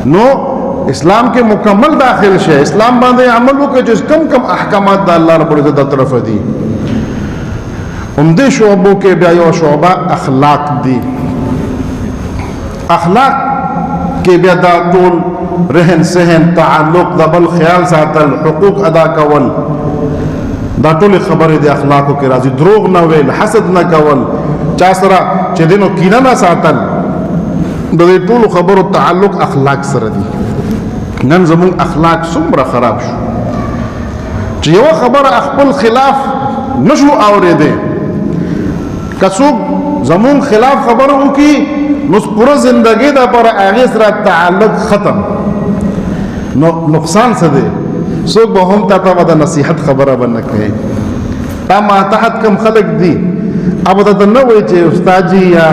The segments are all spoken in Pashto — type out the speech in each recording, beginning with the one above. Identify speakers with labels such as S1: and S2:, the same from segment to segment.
S1: نو اسلام کې مکمل داخل شه، اسلام باندې عمل وکړي چې کم کم احکامات د الله رب العزت د طرف دي. عمده شعبو کې بیا یو شعبه اخلاق دي. اخلاق کې بیا دا ټول رهن سهن، تعلق، د بل خیال ساتل، حقوق ادا کول، دا ټول خبره د اخلاقو کې راځي. دروغ نه ویل، حسد نه کول، چا سره چې دینو کینه نه ساتل، د دې ټول خبرو تعلق اخلاق سره دي. نن زمون اخلاق څومره خراب شو چې یو خبره خپل خلاف نشو اورېدې، که څوک زمون خلاف خبره وکړي نو پوره زندگی دا پر هغې سره تعلق ختم. نو نقصان څه دی؟ څوک به هم تا ته د نصیحت خبره به نه کوي. تا ماتحت کم خلق دي اب ته نه وایي چې استاد جي یا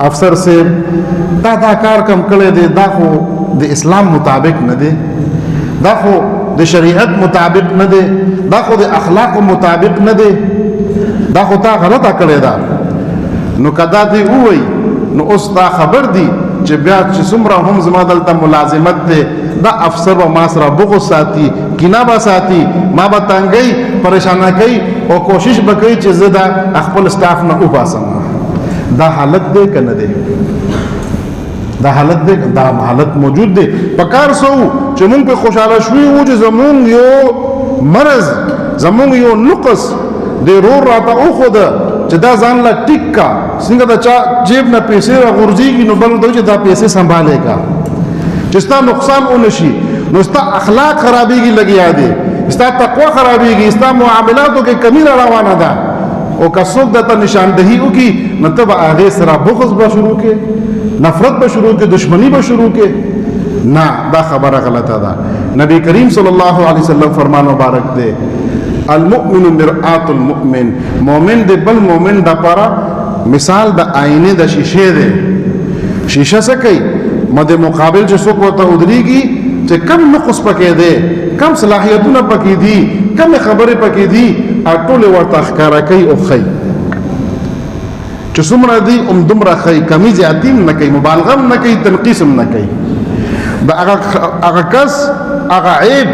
S1: افسر صاحب تا دا کار کم کړی دی، دا خو د اسلام مطابق نه دی، دا خو د شریعت مطابق نه دی، دا خو د اخلاق مطابق نه دی، دا خو تا غلطه کړی ده. نو کدا دی ووایي نو اوس دا خبر دی چې بیا چې څومره هم زما دلته ملازمت دی، دا افسر به ما سره بغض ساتي، کینه به ساتي، ما به تنګوي، پریشانه کوي او کوشش به کوي چې زه دا خپل سټاف نه وباسم. دا حالت دی که نه دی؟ دا حالت دی، دا حالت موجود دی. پکار سو چې مونږ په خوشاله شوي وو چې زمونږ یو مرض، زمونږ یو نقص د رور راته وښوده چې دا ځان له ټیک کا، څنګه د چا جیب نه پیسې راغورځېږي نو بل ته چې دا پیسې سنبھالې کا، چې ستا نقصان ونشي. نو ستا اخلاق خرابېږي لګیا دی، ستا تقوا خرابېږي، ستا معاملاتو کې کمی را روانه ده. او که څوک درته نشاندهي وکړي نو ته به هغې سره بغض به شروع کړې، نفرت به شروع کړې، دشمني به شروع کړې. نه، دا خبره غلطه ده. نبی کریم صلی الله علیه وسلم فرمان مبارک دی المؤمن مرآت المؤمن، مومن د بل مومن د پاره مثال د آینه د شیشه دی. شیشه څه کوي؟ مد مقابل چې څوک ورته ودرېږي چې کم نقص پکې دی، کم صلاحیتونه پکې دي، کم خبرې پکې دي، ټولې ورته ښکاره کوي او ښیي چې څومره دي دومره ښیي، کمی زیاتي هم نه کوي، مبالغه هم نه کوي، تنقیص هم نه کوي. د هغه کس هغه عیب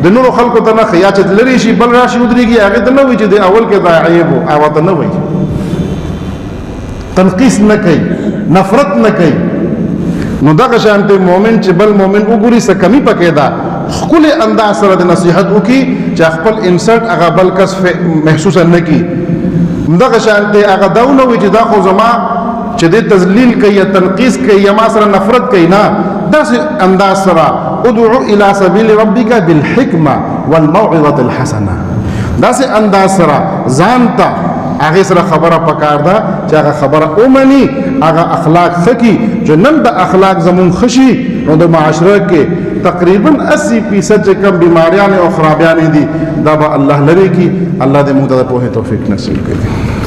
S1: د نورو خلکو ته نه ښیي، یا چې لرې شي بل راشي ودرېږي هغې ته نه وایي چې د اول کې دا عیب و، هغه ته نه وایي، تنقیص نه کوي، نفرت نه کوي. نو دغه شانته مؤمن چې بل مؤمن وګوري څه کمی پکې ده، ښکلي انداز سره د نصیحت وکړي چې خپل انسلټ هغه بل کس محسوسه نه کړي. دغه شانته هغه دا ونه وایي چې دا خو زما چې د تذلیل کوي یا تنقیص کوي یا ما سره نفرت کوي. نه، داسې انداز سره ادعو الى سبیل ربک بالحکمه والموعظه الحسنه، داسې انداز سره ځان ته هغې سره خبره پکار ده چې هغه خبره ومني، هغه اخلاق ښه کړي. چې نن د اخلاق زمونږ ښه شي نو د معاشره کې تقریبا 80% چې کم بیماریانې او خرابیانې دي دا به الله لرې کړي. الله دې موږ ته د پوهې توفیق نصیب کړي.